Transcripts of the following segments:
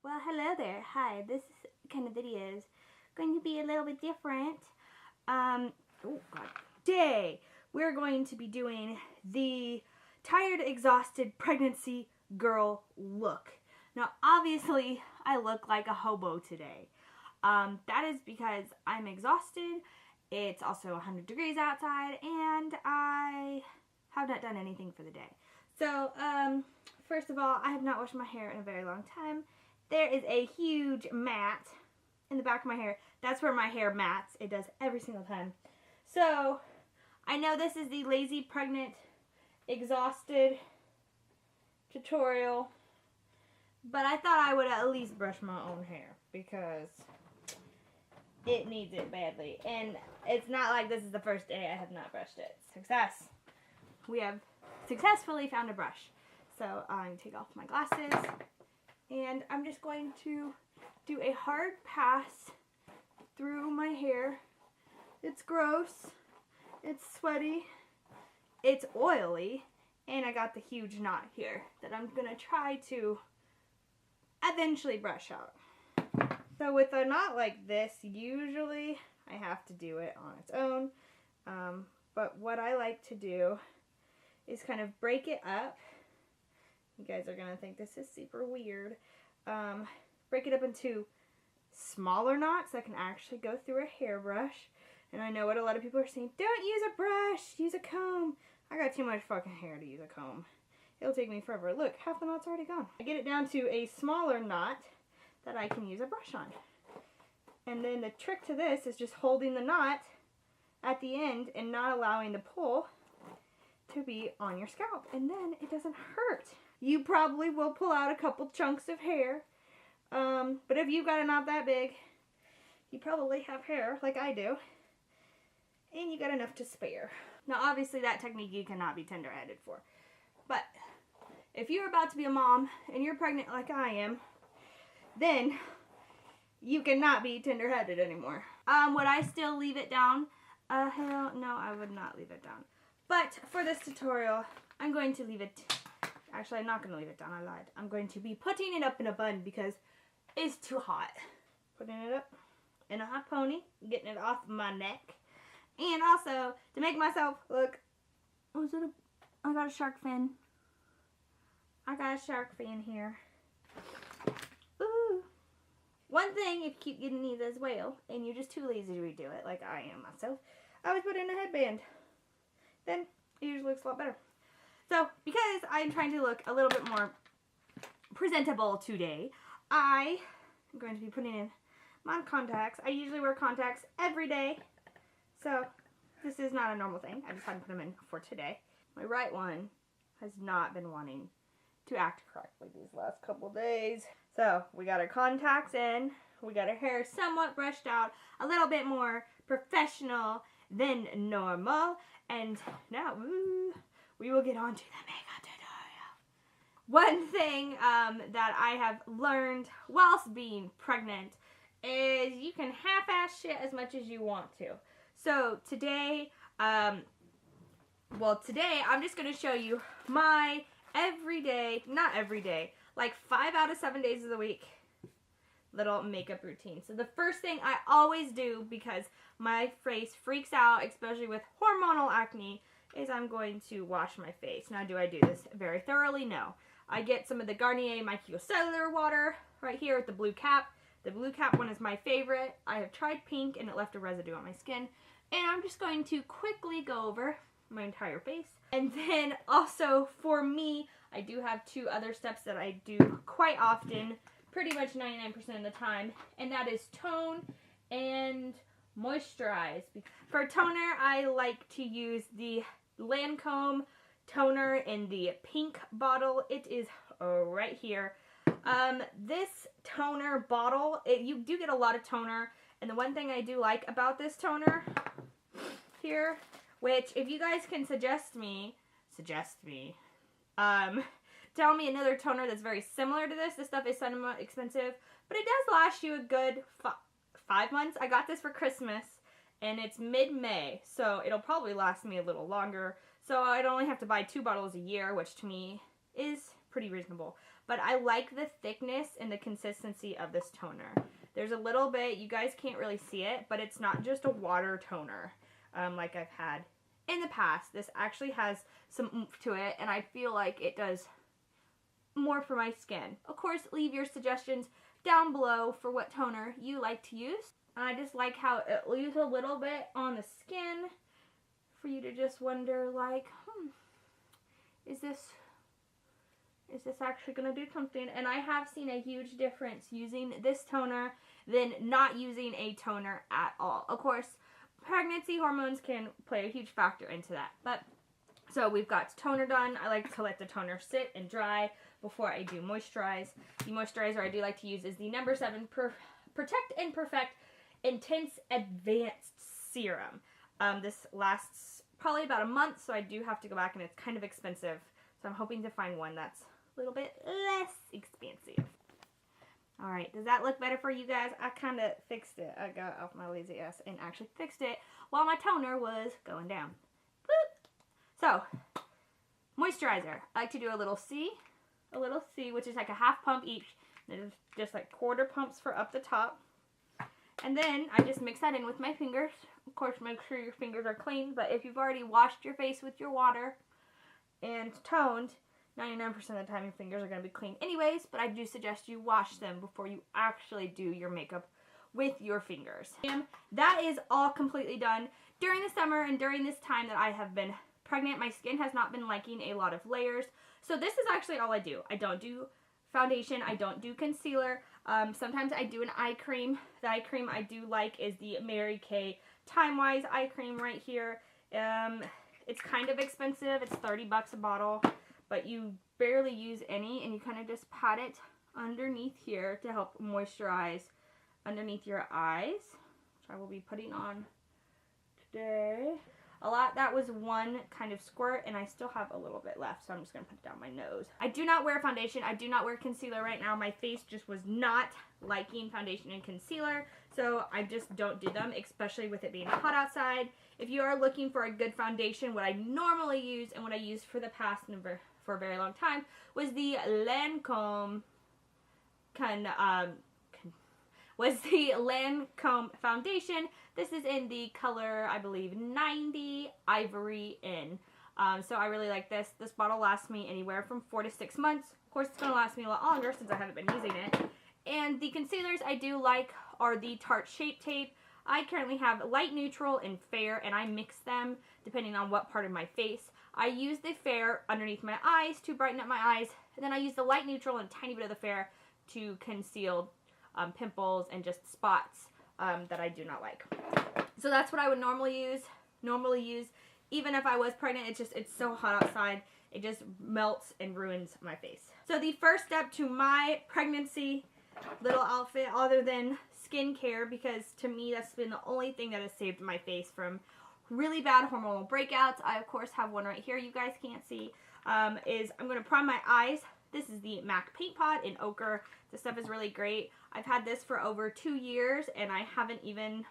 Well, hello there. Hi, this kind of video is going to be a little bit different. Oh God. Today, we're going to be doing the tired, exhausted pregnancy girl look. Now, obviously, I look like a hobo today. That is because I'm exhausted. It's also 100 degrees outside, and I have not done anything for the day. So, first of all, I have not washed my hair in a very long time. There is a huge mat in the back of my hair. That's where my hair mats. It does every single time. So, I know this is the lazy, pregnant, exhausted tutorial, but I thought I would at least brush my own hair because it needs it badly. And it's not like this is the first day I have not brushed it. Success. We have successfully found a brush. So, I'm going to take off my glasses. And I'm just going to do a hard pass through my hair. It's gross. It's sweaty. It's oily. And I got the huge knot here that I'm going to try to eventually brush out. So with a knot like this, usually I have to do it on its own. But what I like to do is kind of break it up. You guys are going to think this is super weird. Break it up into smaller knots that can actually go through a hairbrush. And I know what a lot of people are saying, don't use a brush, use a comb. I got too much fucking hair to use a comb. It'll take me forever. Look, half the knot's already gone. I get it down to a smaller knot that I can use a brush on. And then the trick to this is just holding the knot at the end and not allowing the pull to be on your scalp. And then it doesn't hurt. You probably will pull out a couple chunks of hair. But if you've got a knot that big, you probably have hair like I do. And you got enough to spare. Now obviously that technique you cannot be tender-headed for. But if you're about to be a mom and you're pregnant like I am, then you cannot be tender-headed anymore. Would I still leave it down? Hell no, I would not leave it down. But for this tutorial, I'm going to leave it. Actually, I'm not going to leave it down. I lied. I'm going to be putting it up in a bun because it's too hot. Putting it up in a hot pony, getting it off my neck. And also, to make myself look, I got a shark fin. I got a shark fin here. Ooh. One thing, if you keep getting these as well, and you're just too lazy to redo it, like I am myself, I always put in a headband. Then it usually looks a lot better. So, because I'm trying to look a little bit more presentable today, I am going to be putting in my contacts. I usually wear contacts every day, so this is not a normal thing. I just had to put them in for today. My right one has not been wanting to act correctly these last couple days. So, we got our contacts in, we got our hair somewhat brushed out, a little bit more professional than normal, and now, we will get on to the makeup tutorial. One thing that I have learned whilst being pregnant is you can half-ass shit as much as you want to. So today, I'm just going to show you my everyday, not everyday, like 5 out of 7 days of the week little makeup routine. So the first thing I always do, because my face freaks out, especially with hormonal acne, is I'm going to wash my face. Now, do I do this very thoroughly? No. I get some of the Garnier Micellar water right here with the blue cap. The blue cap one is my favorite. I have tried pink and it left a residue on my skin. And I'm just going to quickly go over my entire face. And then also for me, I do have 2 other steps that I do quite often, pretty much 99% of the time. And that is tone and moisturize. For toner, I like to use the Lancome toner in the pink bottle. It is right here. This toner bottle, you do get a lot of toner, and the one thing I do like about this toner here, which if you guys can suggest me, tell me another toner that's very similar to this. This stuff is somewhat expensive, but it does last you a good 5 months. I got this for Christmas, and it's mid-May, so it'll probably last me a little longer. So I'd only have to buy 2 bottles a year, which to me is pretty reasonable. but I like the thickness and the consistency of this toner. There's a little bit, you guys can't really see it, but it's not just a water toner like I've had in the past. This actually has some oomph to it, and I feel like it does more for my skin. Of course, leave your suggestions down below for what toner you like to use. I just like how it leaves a little bit on the skin for you to just wonder, like, is this actually going to do something? And I have seen a huge difference using this toner than not using a toner at all. Of course, pregnancy hormones can play a huge factor into that. But so we've got toner done. I like to let the toner sit and dry before I do moisturize. The moisturizer I do like to use is the number 7 Protect and Perfect Intense Advanced Serum. This lasts probably about a month, so I do have to go back, and it's kind of expensive. So I'm hoping to find one that's a little bit less expensive. Alright, does that look better for you guys? I kind of fixed it. I got off my lazy ass and actually fixed it while my toner was going down. Boop. So, moisturizer. I like to do a little C, which is like a half pump each. There's just like quarter pumps for up the top. And then I just mix that in with my fingers. Of course, make sure your fingers are clean, but if you've already washed your face with your water and toned, 99% of the time your fingers are going to be clean anyways, but I do suggest you wash them before you actually do your makeup with your fingers. And that is all completely done. During the summer and during this time that I have been pregnant, my skin has not been liking a lot of layers, so this is actually all I do. I don't do foundation, I don't do concealer. Sometimes I do an eye cream. The eye cream I do like is the Mary Kay Time Wise eye cream right here. It's kind of expensive. It's 30 bucks a bottle, but you barely use any, and you kind of just pat it underneath here to help moisturize underneath your eyes, which I will be putting on today. That was one kind of squirt, and I still have a little bit left, so I'm just going to put it down my nose. I do not wear foundation. I do not wear concealer right now. My face just was not liking foundation and concealer, so I just don't do them, especially with it being hot outside. If you are looking for a good foundation, what I normally use and what I used for the past and for a very long time was the Lancome foundation. This is in the color, I believe, 90 Ivory In. So I really like this. This bottle lasts me anywhere from 4 to 6 months. Of course, it's going to last me a lot longer since I haven't been using it. And the concealers I do like are the Tarte Shape Tape. I currently have light, neutral, and fair, and I mix them depending on what part of my face. I use the fair underneath my eyes to brighten up my eyes, and then I use the light, neutral, and a tiny bit of the fair to conceal pimples and just spots that I do not like. So that's what I would normally use. Even if I was pregnant, it's so hot outside, it just melts and ruins my face. So the first step to my pregnancy little outfit, other than skincare, because to me that's been the only thing that has saved my face from really bad hormonal breakouts. I of course have one right here you guys can't see. Is I'm going to prime my eyes. This is the MAC Paint Pot in Ochre. This stuff is really great. I've had this for over 2 years, and I haven't even,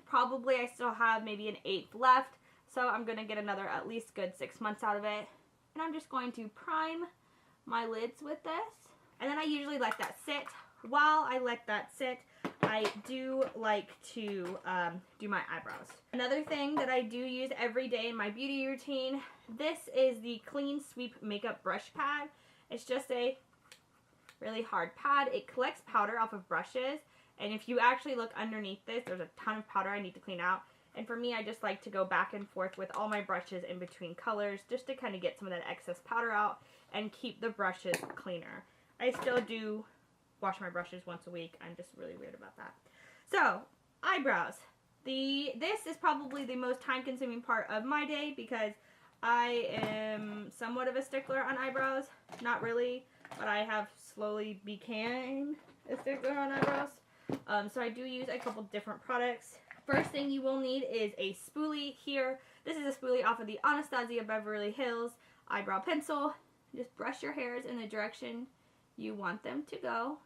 probably I still have maybe an 1/8 left. So I'm going to get another at least good 6 months out of it. And I'm just going to prime my lids with this. And then I usually let that sit. While I let that sit, I do like to do my eyebrows. Another thing that I do use every day in my beauty routine, this is the Clean Sweep Makeup Brush Pad. It's just a really hard pad. It collects powder off of brushes, and if you actually look underneath this, there's a ton of powder I need to clean out. And for me, I just like to go back and forth with all my brushes in between colors just to kind of get some of that excess powder out and keep the brushes cleaner. I still do wash my brushes once a week. I'm just really weird about that. So, eyebrows. This is probably the most time-consuming part of my day because I am somewhat of a stickler on eyebrows. Not really, but I have slowly became a stickler on eyebrows. So I do use a couple different products. First thing you will need is a spoolie here. This is a spoolie off of the Anastasia Beverly Hills eyebrow pencil. Just brush your hairs in the direction you want them to go.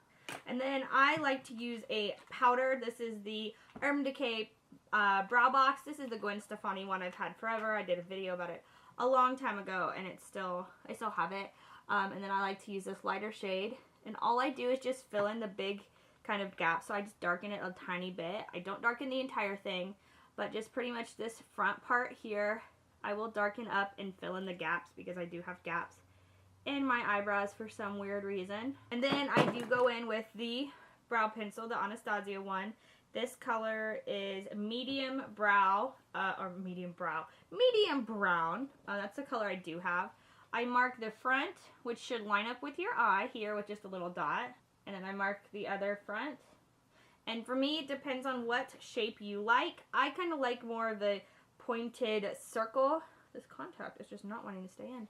And then I like to use a powder. This is the Urban Decay Brow Box. This is the Gwen Stefani one I've had forever. I did a video about it a long time ago, and I still have it. And then I like to use this lighter shade. And all I do is just fill in the big kind of gap. So I just darken it a tiny bit. I don't darken the entire thing, but just pretty much this front part here, I will darken up and fill in the gaps because I do have gaps in my eyebrows for some weird reason. And then I do go in with the brow pencil, the Anastasia one. This color is medium brown. Medium brown. That's the color I do have. I mark the front, which should line up with your eye here with just a little dot. And then I mark the other front. And for me, it depends on what shape you like. I kind of like more of the pointed circle. This contact is just not wanting to stay in.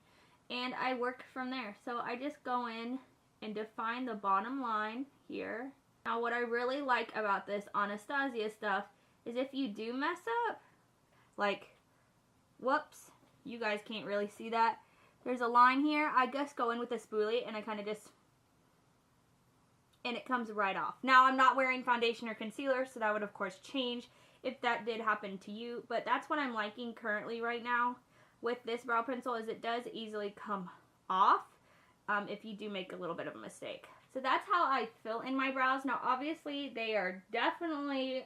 And I work from there. So I just go in and define the bottom line here. Now what I really like about this Anastasia stuff is if you do mess up, like, whoops, you guys can't really see that. There's a line here. I just go in with a spoolie and I kind of just, and it comes right off. Now I'm not wearing foundation or concealer, so that would of course change if that did happen to you. But that's what I'm liking currently right now with this brow pencil, is it does easily come off if you do make a little bit of a mistake. So that's how I fill in my brows. Now obviously they are definitely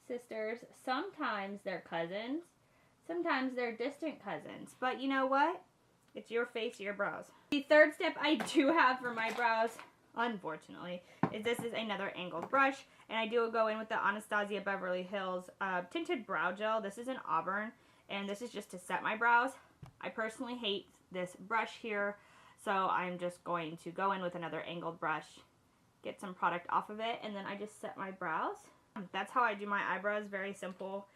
sisters. Sometimes they're cousins. Sometimes they're distant cousins. But you know what? It's your face, your brows. The third step I do have for my brows, unfortunately, is this is another angled brush. And I do go in with the Anastasia Beverly Hills Tinted Brow Gel. This is in Auburn. And this is just to set my brows. I personally hate this brush here. So I'm just going to go in with another angled brush, get some product off of it, and then I just set my brows. That's how I do my eyebrows. Very simple.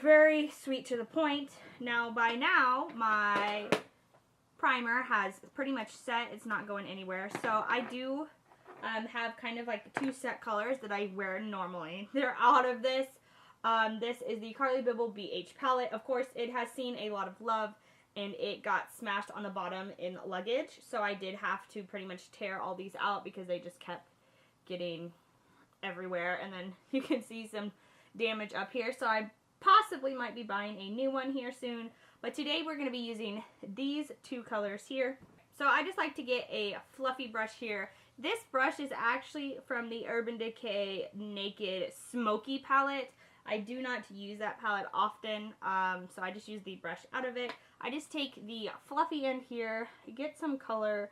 Very sweet to the point. Now, by now, my primer has pretty much set. It's not going anywhere. So I do have kind of like two set colors that I wear normally. They're out of this. This is the Carly Bibble BH palette. Of course, it has seen a lot of love, and it got smashed on the bottom in luggage. So I did have to pretty much tear all these out because they just kept getting everywhere. And then you can see some damage up here. So I possibly might be buying a new one here soon. But today we're going to be using these two colors here. So I just like to get a fluffy brush here. This brush is actually from the Urban Decay Naked Smoky palette. I do not use that palette often, so I just use the brush out of it. I just take the fluffy end here, get some color,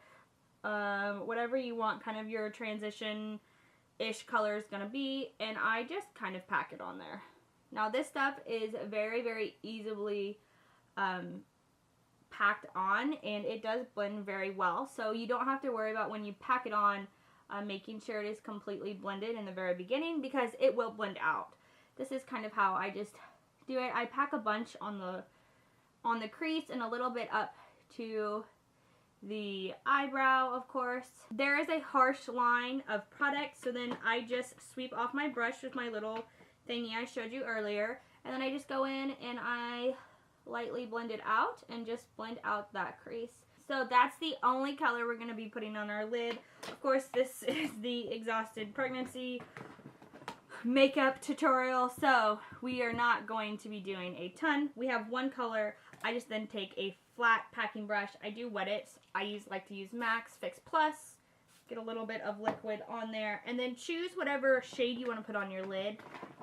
whatever you want, kind of your transition-ish color is going to be, and I just kind of pack it on there. Now this stuff is very, very easily packed on, and it does blend very well, so you don't have to worry about when you pack it on making sure it is completely blended in the very beginning, because it will blend out. This is kind of how I just do it. I pack a bunch on the crease and a little bit up to the eyebrow, of course. There is a harsh line of product, so then I just sweep off my brush with my little thingy I showed you earlier, and then I just go in and I lightly blend it out and just blend out that crease. So that's the only color we're going to be putting on our lid. Of course, this is the Exhausted Pregnancy makeup tutorial, so we are not going to be doing a ton. We have one color. I just then take a flat packing brush. I do wet it. I like to use Max Fix Plus. Get a little bit of liquid on there, and then choose whatever shade you want to put on your lid.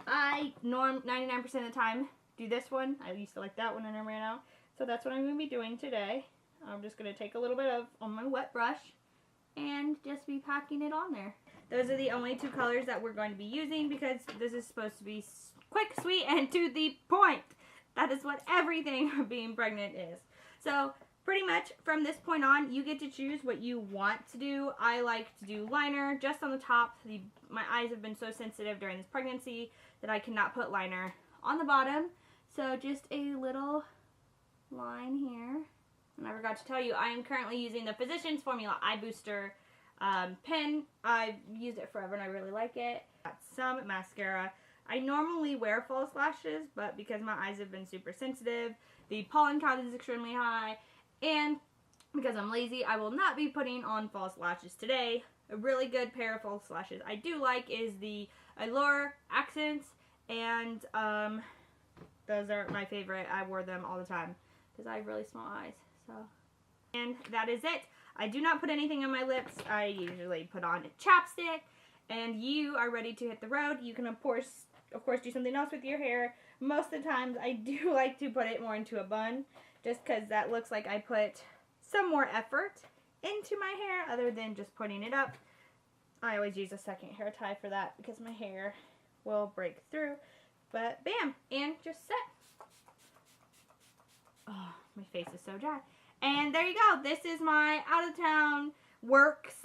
I 99% of the time do this one. I used to like that one and I ran out, so that's what I'm going to be doing today. I'm just going to take a little bit of on my wet brush and just be packing it on there. Those are the only two colors that we're going to be using because this is supposed to be quick, sweet, and to the point. That is what everything being pregnant is. So pretty much from this point on, you get to choose what you want to do. I like to do liner just on the top. My eyes have been so sensitive during this pregnancy that I cannot put liner on the bottom. So just a little line here. And I forgot to tell you, I am currently using the Physicians Formula Eye Booster pen. I've used it forever and I really like it. Got some mascara. I normally wear false lashes, but because my eyes have been super sensitive, the pollen count is extremely high, and because I'm lazy, I will not be putting on false lashes today. A really good pair of false lashes I do like is the Allure Accents, and those are my favorite. I wore them all the time because I have really small eyes. So And that is it. I do not put anything on my lips. I usually put on chapstick. And you are ready to hit the road. You can, of course, do something else with your hair. Most of the times, I do like to put it more into a bun, just because that looks like I put some more effort into my hair, other than just putting it up. I always use a second hair tie for that, because my hair will break through. But, bam, and just set. Oh, my face is so dry. And there you go. This is my out-of-town work /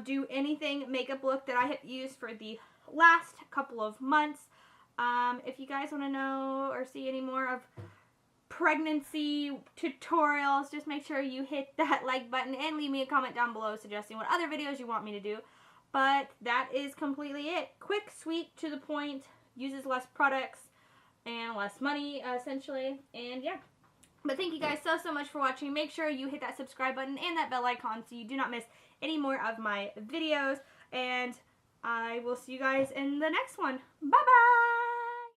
do anything makeup look that I have used for the last couple of months. If you guys want to know or see any more of pregnancy tutorials, just make sure you hit that like button and leave me a comment down below suggesting what other videos you want me to do. But that is completely it. Quick, sweet, to the point, uses less products and less money, essentially. And yeah. But thank you guys so much for watching. Make sure you hit that subscribe button and that bell icon so you do not miss any more of my videos. And I will see you guys in the next one. Bye-bye!